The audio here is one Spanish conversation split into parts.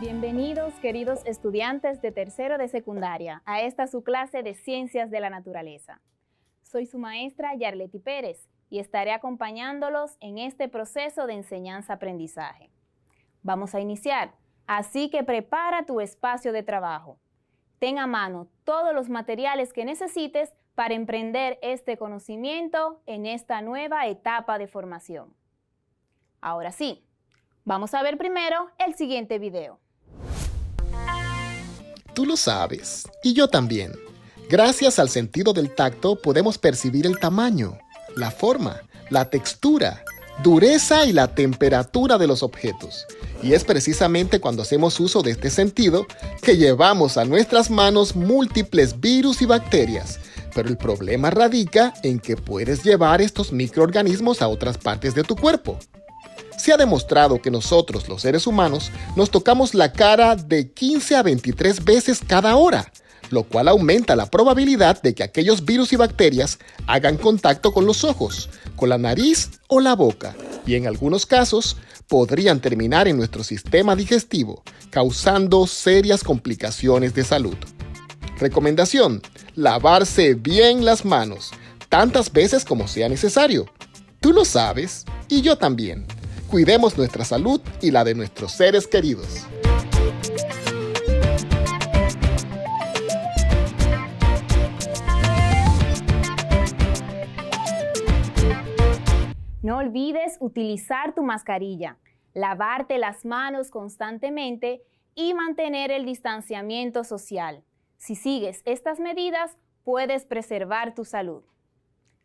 Bienvenidos, queridos estudiantes de tercero de secundaria, a esta su clase de Ciencias de la Naturaleza. Soy su maestra Yarleti Pérez y estaré acompañándolos en este proceso de enseñanza-aprendizaje. Vamos a iniciar, así que prepara tu espacio de trabajo. Ten a mano todos los materiales que necesites para emprender este conocimiento en esta nueva etapa de formación. Ahora sí, vamos a ver primero el siguiente video. Tú lo sabes, y yo también. Gracias al sentido del tacto podemos percibir el tamaño, la forma, la textura, dureza y la temperatura de los objetos. Y es precisamente cuando hacemos uso de este sentido que llevamos a nuestras manos múltiples virus y bacterias. Pero el problema radica en que puedes llevar estos microorganismos a otras partes de tu cuerpo. Se ha demostrado que nosotros, los seres humanos, nos tocamos la cara de 15 a 23 veces cada hora, lo cual aumenta la probabilidad de que aquellos virus y bacterias hagan contacto con los ojos, con la nariz o la boca, y en algunos casos podrían terminar en nuestro sistema digestivo, causando serias complicaciones de salud. Recomendación: lavarse bien las manos, tantas veces como sea necesario. Tú lo sabes, y yo también. Cuidemos nuestra salud y la de nuestros seres queridos. No olvides utilizar tu mascarilla, lavarte las manos constantemente y mantener el distanciamiento social. Si sigues estas medidas, puedes preservar tu salud.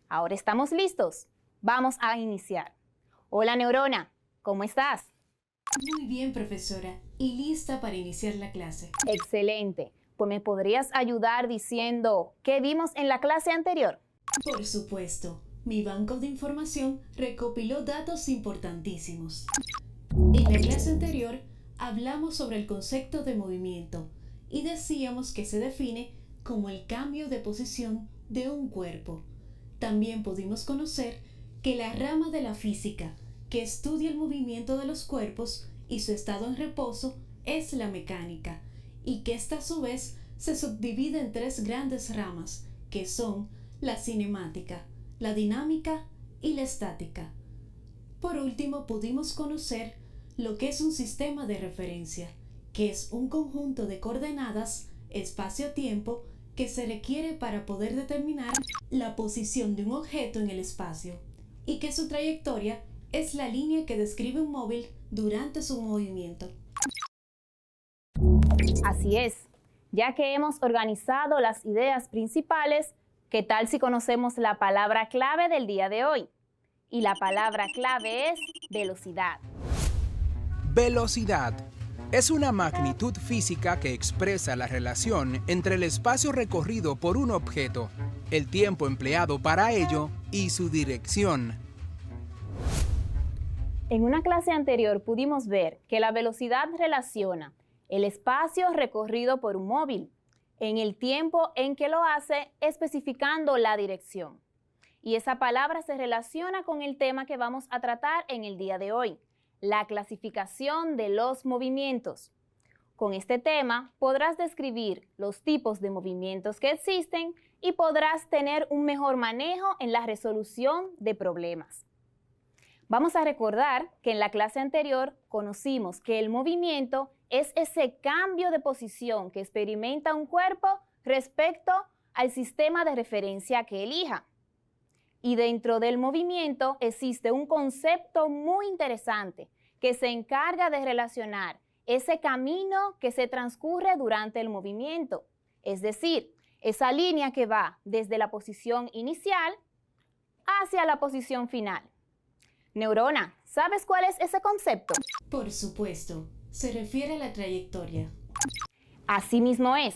Ahora estamos listos. Vamos a iniciar. Hola, Neurona, ¿cómo estás? Muy bien, profesora, y lista para iniciar la clase. Excelente. Pues ¿me podrías ayudar diciendo qué vimos en la clase anterior? Por supuesto. Mi banco de información recopiló datos importantísimos. En la clase anterior hablamos sobre el concepto de movimiento y decíamos que se define como el cambio de posición de un cuerpo. También pudimos conocer que la rama de la física que estudia el movimiento de los cuerpos y su estado en reposo es la mecánica, y que esta a su vez se subdivide en tres grandes ramas, que son la cinemática, la dinámica y la estática. Por último, pudimos conocer lo que es un sistema de referencia, que es un conjunto de coordenadas, espacio-tiempo, que se requiere para poder determinar la posición de un objeto en el espacio, y que su trayectoria es la línea que describe un móvil durante su movimiento. Así es. Ya que hemos organizado las ideas principales, ¿qué tal si conocemos la palabra clave del día de hoy? Y la palabra clave es velocidad. Velocidad es una magnitud física que expresa la relación entre el espacio recorrido por un objeto, el tiempo empleado para ello y su dirección. En una clase anterior pudimos ver que la velocidad relaciona el espacio recorrido por un móvil en el tiempo en que lo hace, especificando la dirección. Y esa palabra se relaciona con el tema que vamos a tratar en el día de hoy, la clasificación de los movimientos. Con este tema podrás describir los tipos de movimientos que existen y podrás tener un mejor manejo en la resolución de problemas. Vamos a recordar que en la clase anterior conocimos que el movimiento es ese cambio de posición que experimenta un cuerpo respecto al sistema de referencia que elija. Y dentro del movimiento existe un concepto muy interesante que se encarga de relacionar ese camino que se transcurre durante el movimiento, es decir, esa línea que va desde la posición inicial hacia la posición final. Neurona, ¿sabes cuál es ese concepto? Por supuesto, se refiere a la trayectoria. Así mismo es,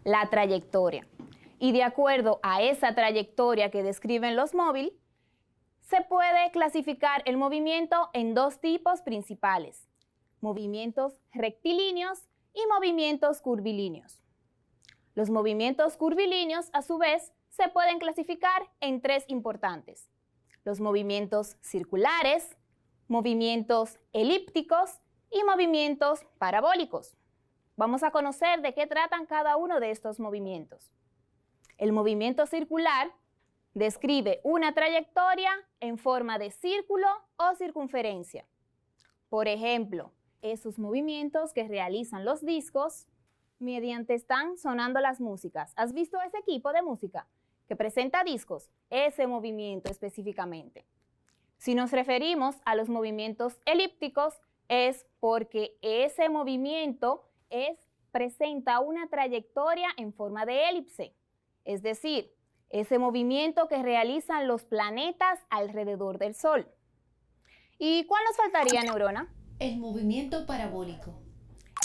la trayectoria. y de acuerdo a esa trayectoria que describen los móviles, se puede clasificar el movimiento en dos tipos principales: movimientos rectilíneos y movimientos curvilíneos. Los movimientos curvilíneos, a su vez, se pueden clasificar en tres importantes: los movimientos circulares, movimientos elípticos y movimientos parabólicos. Vamos a conocer de qué tratan cada uno de estos movimientos. El movimiento circular describe una trayectoria en forma de círculo o circunferencia. Por ejemplo, esos movimientos que realizan los discos mediante están sonando las músicas. ¿Has visto ese equipo de música que presenta discos? Ese movimiento específicamente. Si nos referimos a los movimientos elípticos, es porque ese movimiento presenta una trayectoria en forma de elipse. Es decir, ese movimiento que realizan los planetas alrededor del Sol. ¿Y cuál nos faltaría, Neurona? El movimiento parabólico.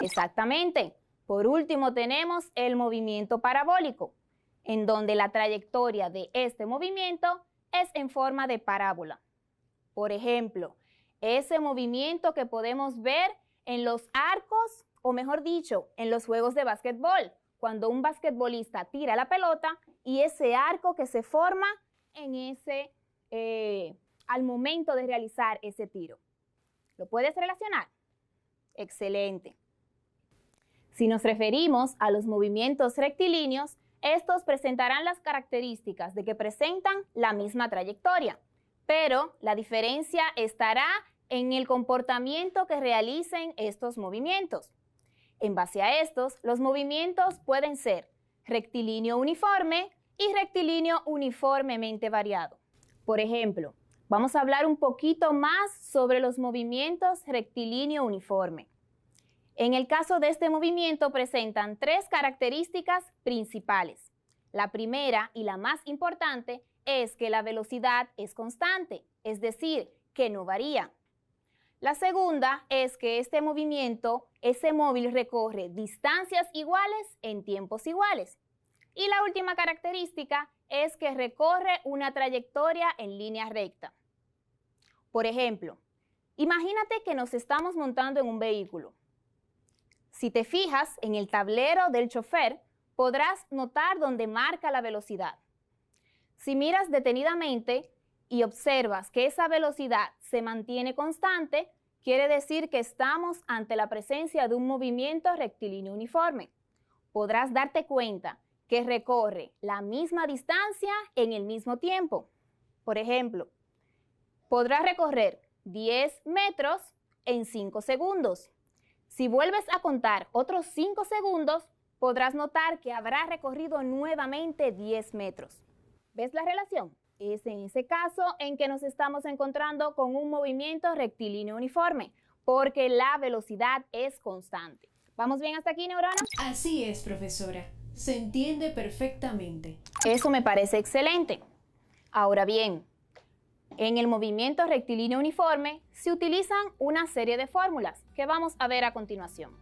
Exactamente. Por último tenemos el movimiento parabólico, en donde la trayectoria de este movimiento es en forma de parábola. Por ejemplo, ese movimiento que podemos ver en los arcos, o mejor dicho, en los juegos de básquetbol, cuando un basquetbolista tira la pelota y ese arco que se forma al momento de realizar ese tiro. ¿Lo puedes relacionar? Excelente. Si nos referimos a los movimientos rectilíneos, estos presentarán las características de que presentan la misma trayectoria, pero la diferencia estará en el comportamiento que realicen estos movimientos. En base a estos, los movimientos pueden ser rectilíneo uniforme y rectilíneo uniformemente variado. Por ejemplo, vamos a hablar un poquito más sobre los movimientos rectilíneo uniforme. En el caso de este movimiento presentan tres características principales. La primera y la más importante es que la velocidad es constante, es decir, que no varía. La segunda es que este movimiento, ese móvil recorre distancias iguales en tiempos iguales. Y la última característica es que recorre una trayectoria en línea recta. Por ejemplo, imagínate que nos estamos montando en un vehículo. Si te fijas en el tablero del chofer, podrás notar dónde marca la velocidad. Si miras detenidamente y observas que esa velocidad se mantiene constante, quiere decir que estamos ante la presencia de un movimiento rectilíneo uniforme. Podrás darte cuenta que recorre la misma distancia en el mismo tiempo. Por ejemplo, podrás recorrer 10 metros en 5 segundos. Si vuelves a contar otros 5 segundos, podrás notar que habrá recorrido nuevamente 10 metros. ¿Ves la relación? Es en ese caso en que nos estamos encontrando con un movimiento rectilíneo uniforme, porque la velocidad es constante. ¿Vamos bien hasta aquí, Neurona? Así es, profesora. Se entiende perfectamente. Eso me parece excelente. Ahora bien, en el movimiento rectilíneo uniforme se utilizan una serie de fórmulas que vamos a ver a continuación.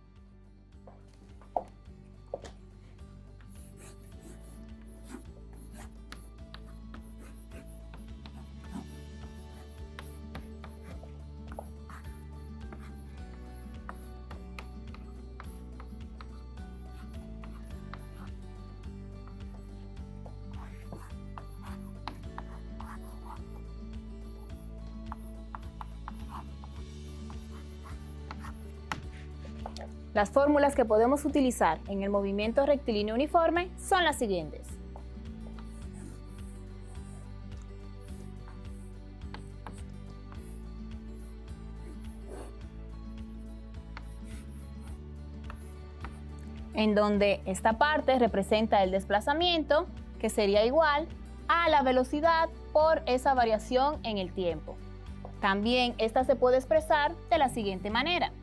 Las fórmulas que podemos utilizar en el movimiento rectilíneo uniforme son las siguientes. En donde esta parte representa el desplazamiento, que sería igual a la velocidad por esa variación en el tiempo. También esta se puede expresar de la siguiente manera.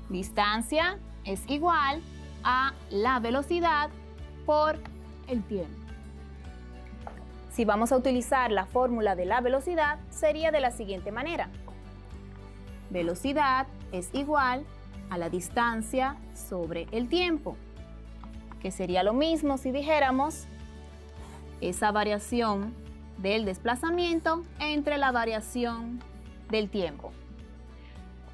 Distancia es igual a la velocidad por el tiempo. Si vamos a utilizar la fórmula de la velocidad, sería de la siguiente manera. Velocidad es igual a la distancia sobre el tiempo, que sería lo mismo si dijéramos esa variación del desplazamiento entre la variación del tiempo.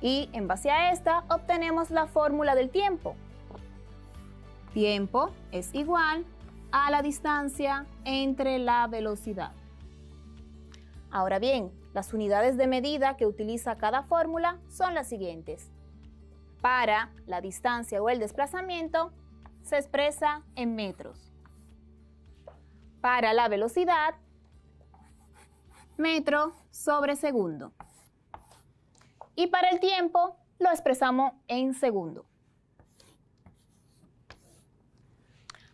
Y en base a esta obtenemos la fórmula del tiempo. Tiempo es igual a la distancia entre la velocidad. Ahora bien, las unidades de medida que utiliza cada fórmula son las siguientes. Para la distancia o el desplazamiento se expresa en metros. Para la velocidad, metro sobre segundo. Y para el tiempo lo expresamos en segundo.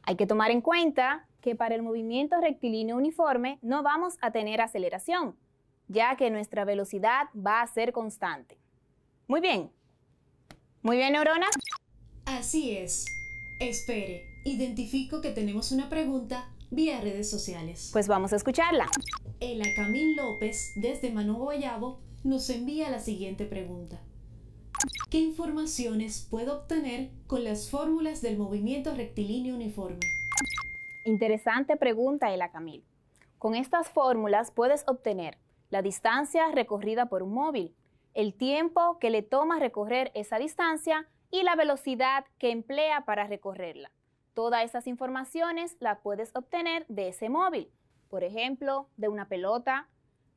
Hay que tomar en cuenta que para el movimiento rectilíneo uniforme no vamos a tener aceleración, ya que nuestra velocidad va a ser constante. Muy bien, neurona. Así es. Espere, identifico que tenemos una pregunta vía redes sociales. Pues vamos a escucharla. Ela Camil López, desde Manu Guayabo, nos envía la siguiente pregunta. ¿Qué informaciones puedo obtener con las fórmulas del movimiento rectilíneo uniforme? Interesante pregunta, Ela Camil. Con estas fórmulas puedes obtener la distancia recorrida por un móvil, el tiempo que le toma recorrer esa distancia y la velocidad que emplea para recorrerla. Todas esas informaciones las puedes obtener de ese móvil. Por ejemplo, de una pelota,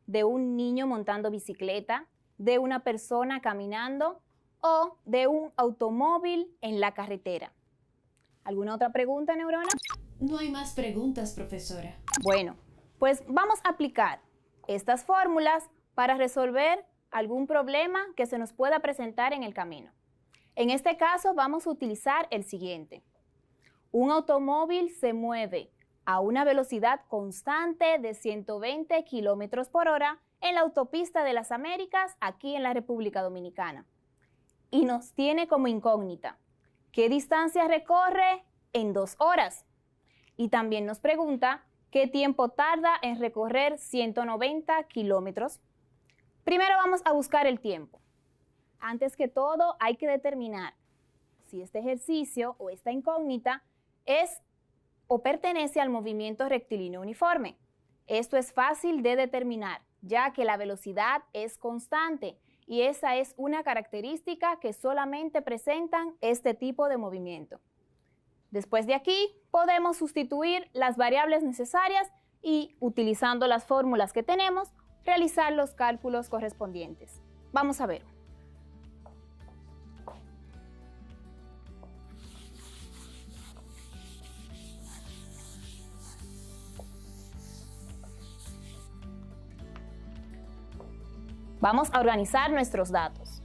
de un niño montando bicicleta, de una persona caminando o de un automóvil en la carretera. ¿Alguna otra pregunta, neurona? No hay más preguntas, profesora. Bueno, pues vamos a aplicar estas fórmulas para resolver algún problema que se nos pueda presentar en el camino. En este caso vamos a utilizar el siguiente. Un automóvil se mueve a una velocidad constante de 120 kilómetros por hora en la autopista de las Américas, aquí en la República Dominicana. Y nos tiene como incógnita, ¿qué distancia recorre en 2 horas? Y también nos pregunta, ¿qué tiempo tarda en recorrer 190 kilómetros? Primero vamos a buscar el tiempo. Antes que todo, hay que determinar si este ejercicio o esta incógnita es o pertenece al movimiento rectilíneo uniforme. Esto es fácil de determinar, ya que la velocidad es constante y esa es una característica que solamente presentan este tipo de movimiento. Después de aquí, podemos sustituir las variables necesarias y, utilizando las fórmulas que tenemos, realizar los cálculos correspondientes. Vamos a ver. Vamos a organizar nuestros datos.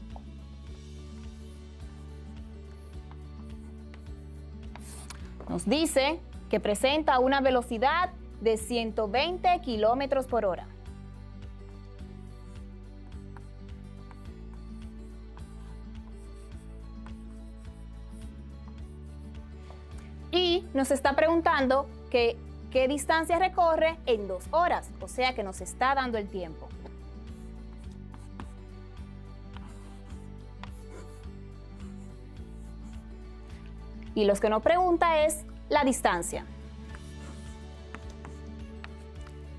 Nos dice que presenta una velocidad de 120 kilómetros por hora. Y nos está preguntando qué distancia recorre en 2 horas, o sea que nos está dando el tiempo. Y lo que nos pregunta es la distancia.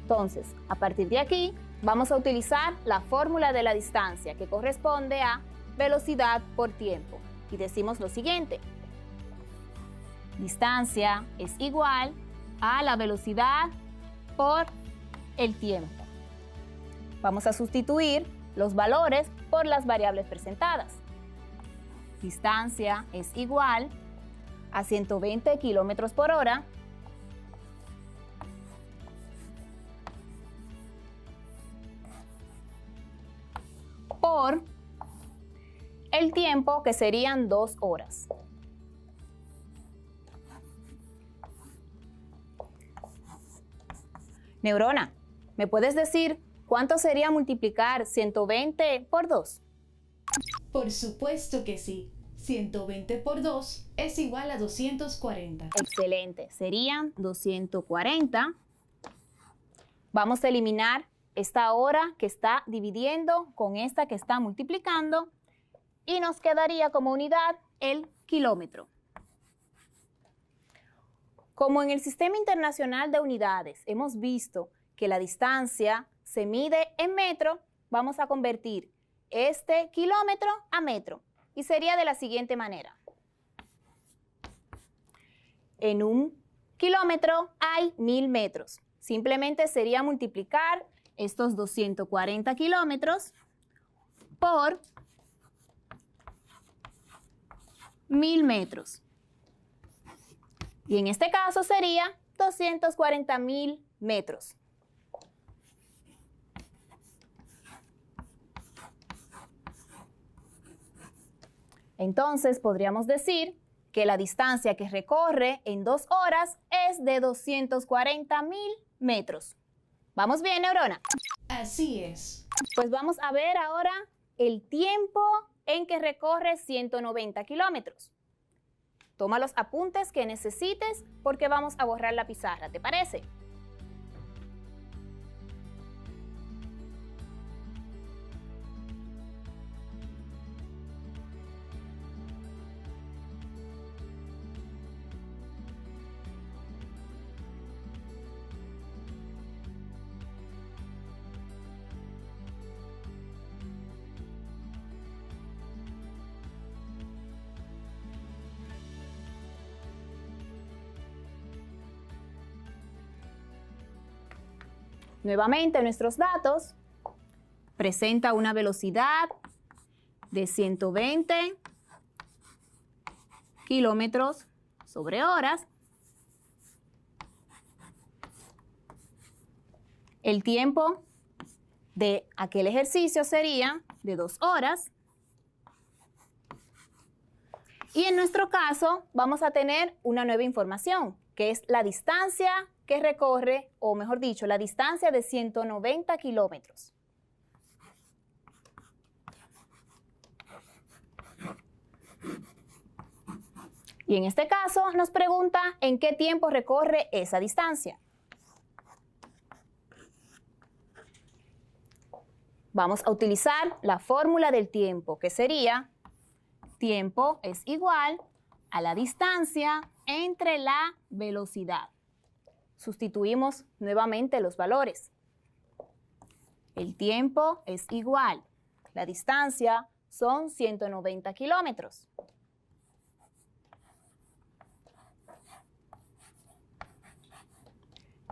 Entonces, a partir de aquí, vamos a utilizar la fórmula de la distancia, que corresponde a velocidad por tiempo. Y decimos lo siguiente. Distancia es igual a la velocidad por el tiempo. Vamos a sustituir los valores por las variables presentadas. Distancia es igual a 120 kilómetros por hora por el tiempo, que serían 2 horas. Neurona, ¿me puedes decir cuánto sería multiplicar 120 por 2? Por supuesto que sí. 120 por 2 es igual a 240. Excelente, serían 240. Vamos a eliminar esta hora que está dividiendo con esta que está multiplicando y nos quedaría como unidad el kilómetro. Como en el Sistema Internacional de Unidades hemos visto que la distancia se mide en metro, vamos a convertir este kilómetro a metro y sería de la siguiente manera. En un kilómetro hay 1000 metros. Simplemente sería multiplicar estos 240 kilómetros por 1000 metros. Y en este caso sería 240.000 metros. Entonces podríamos decir que la distancia que recorre en 2 horas es de 240.000 metros. ¿Vamos bien, neurona? Así es. Pues vamos a ver ahora el tiempo en que recorre 190 kilómetros. Toma los apuntes que necesites porque vamos a borrar la pizarra, ¿te parece? Nuevamente, nuestros datos presenta una velocidad de 120 kilómetros sobre horas. El tiempo de aquel ejercicio sería de 2 horas. Y en nuestro caso vamos a tener una nueva información, que es la distancia que recorre, o mejor dicho, la distancia de 190 kilómetros. Y en este caso nos pregunta en qué tiempo recorre esa distancia. Vamos a utilizar la fórmula del tiempo, que sería tiempo es igual a la distancia entre la velocidad. Sustituimos nuevamente los valores. El tiempo es igual. La distancia son 190 kilómetros.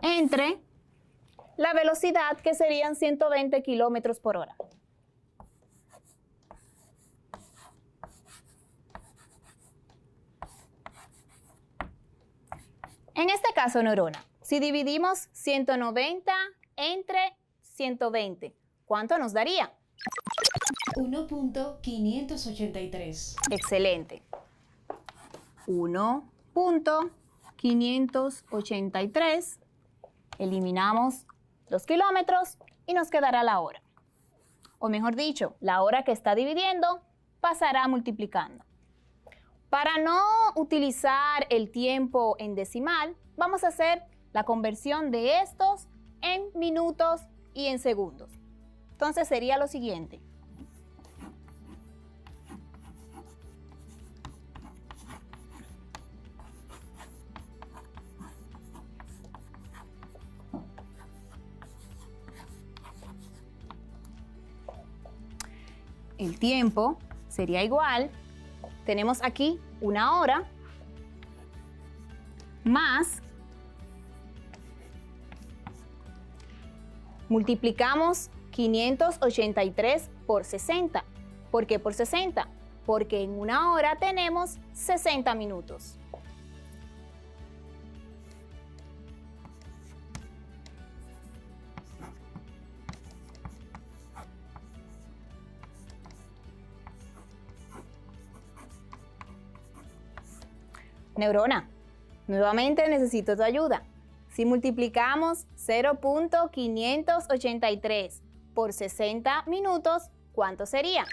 Entre la velocidad, que serían 120 kilómetros por hora. En este caso, neurona, si dividimos 190 entre 120, ¿cuánto nos daría? 1.583. Excelente. 1.583. Eliminamos los kilómetros y nos quedará la hora. O mejor dicho, la hora que está dividiendo pasará multiplicando. Para no utilizar el tiempo en decimal, vamos a hacer la conversión de estos en minutos y en segundos. Entonces sería lo siguiente. El tiempo sería igual. Tenemos aquí una hora más, multiplicamos 583 por 60. ¿Por qué por 60? Porque en una hora tenemos 60 minutos. Neurona, nuevamente necesito tu ayuda. Si multiplicamos 0.583 por 60 minutos, ¿cuánto sería?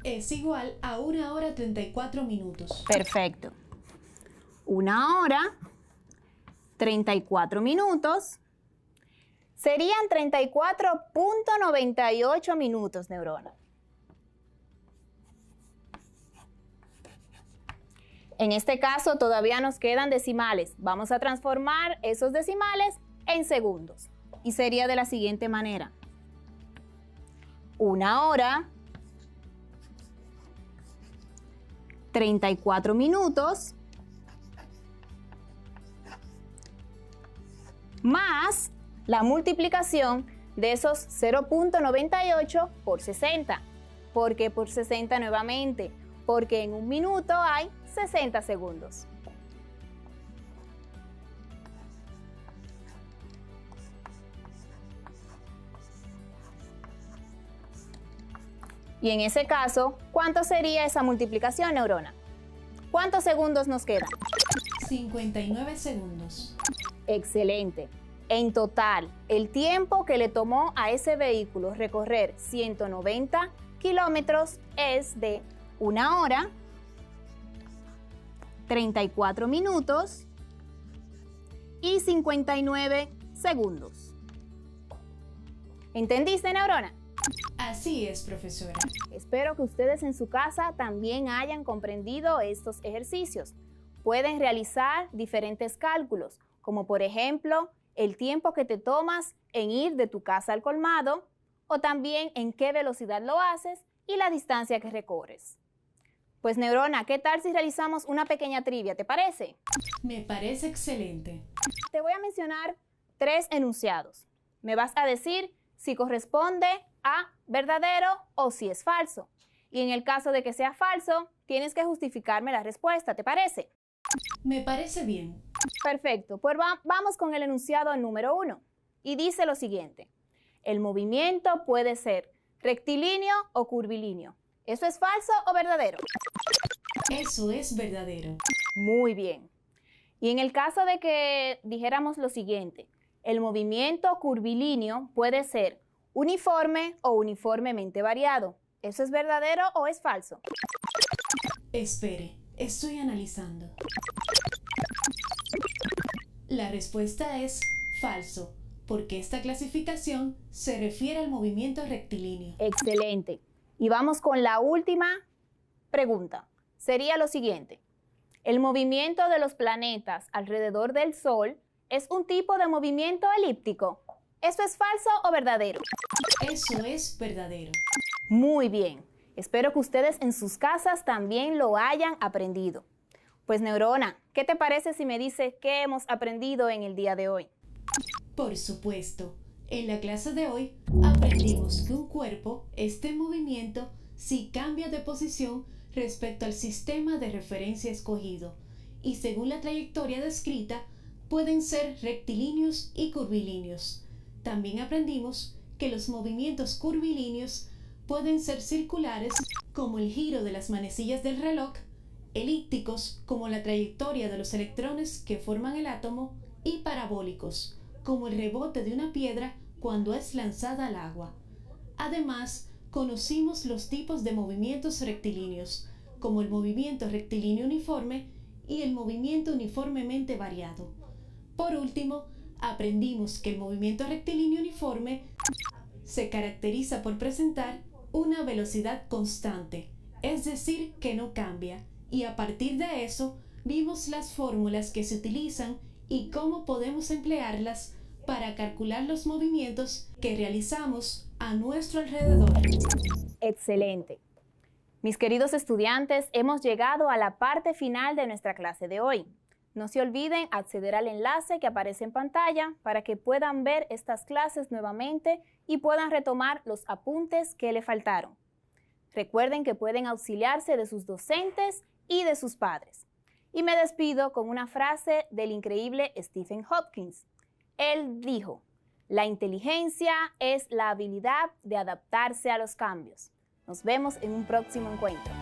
Es igual a 1 hora 34 minutos. Perfecto. 1 hora, 34 minutos. Serían 34.98 minutos, neurona. En este caso todavía nos quedan decimales. Vamos a transformar esos decimales en segundos. Y sería de la siguiente manera. 1 hora, 34 minutos, más la multiplicación de esos 0.98 por 60. ¿Por qué por 60 nuevamente? Porque en 1 minuto hay 60 segundos. Y en ese caso, ¿cuánto sería esa multiplicación, neurona? ¿Cuántos segundos nos quedan? 59 segundos. Excelente. En total, el tiempo que le tomó a ese vehículo recorrer 190 kilómetros es de 1 hora, 34 minutos y 59 segundos. ¿Entendiste, neurona? Así es, profesora. Espero que ustedes en su casa también hayan comprendido estos ejercicios. Pueden realizar diferentes cálculos, como por ejemplo, el tiempo que te tomas en ir de tu casa al colmado, o también en qué velocidad lo haces y la distancia que recorres. Pues neurona, ¿qué tal si realizamos una pequeña trivia? ¿Te parece? Me parece excelente. Te voy a mencionar 3 enunciados. Me vas a decir si corresponde a verdadero o si es falso. Y en el caso de que sea falso, tienes que justificarme la respuesta, ¿te parece? Me parece bien. Perfecto, pues vamos con el enunciado número 1. Y dice lo siguiente: el movimiento puede ser rectilíneo o curvilíneo. ¿Eso es falso o verdadero? Eso es verdadero. Muy bien. Y en el caso de que dijéramos lo siguiente: el movimiento curvilíneo puede ser uniforme o uniformemente variado. ¿Eso es verdadero o es falso? Espere, estoy analizando. La respuesta es falso, porque esta clasificación se refiere al movimiento rectilíneo. Excelente. Y vamos con la última pregunta. Sería lo siguiente: ¿el movimiento de los planetas alrededor del Sol es un tipo de movimiento elíptico? ¿Eso es falso o verdadero? Eso es verdadero. Muy bien. Espero que ustedes en sus casas también lo hayan aprendido. Pues neurona, ¿qué te parece si me dices qué hemos aprendido en el día de hoy? Por supuesto. En la clase de hoy aprendimos que un cuerpo está en movimiento si cambia de posición respecto al sistema de referencia escogido y según la trayectoria descrita pueden ser rectilíneos y curvilíneos. También aprendimos que los movimientos curvilíneos pueden ser circulares como el giro de las manecillas del reloj, elípticos como la trayectoria de los electrones que forman el átomo y parabólicos como el rebote de una piedra cuando es lanzada al agua. Además, conocimos los tipos de movimientos rectilíneos, como el movimiento rectilíneo uniforme y el movimiento uniformemente variado. Por último, aprendimos que el movimiento rectilíneo uniforme se caracteriza por presentar una velocidad constante, es decir, que no cambia, y a partir de eso vimos las fórmulas que se utilizan y cómo podemos emplearlas para calcular los movimientos que realizamos a nuestro alrededor. Excelente. Mis queridos estudiantes, hemos llegado a la parte final de nuestra clase de hoy. No se olviden acceder al enlace que aparece en pantalla para que puedan ver estas clases nuevamente y puedan retomar los apuntes que le faltaron. Recuerden que pueden auxiliarse de sus docentes y de sus padres. Y me despido con una frase del increíble Stephen Hopkins. Él dijo: la inteligencia es la habilidad de adaptarse a los cambios. Nos vemos en un próximo encuentro.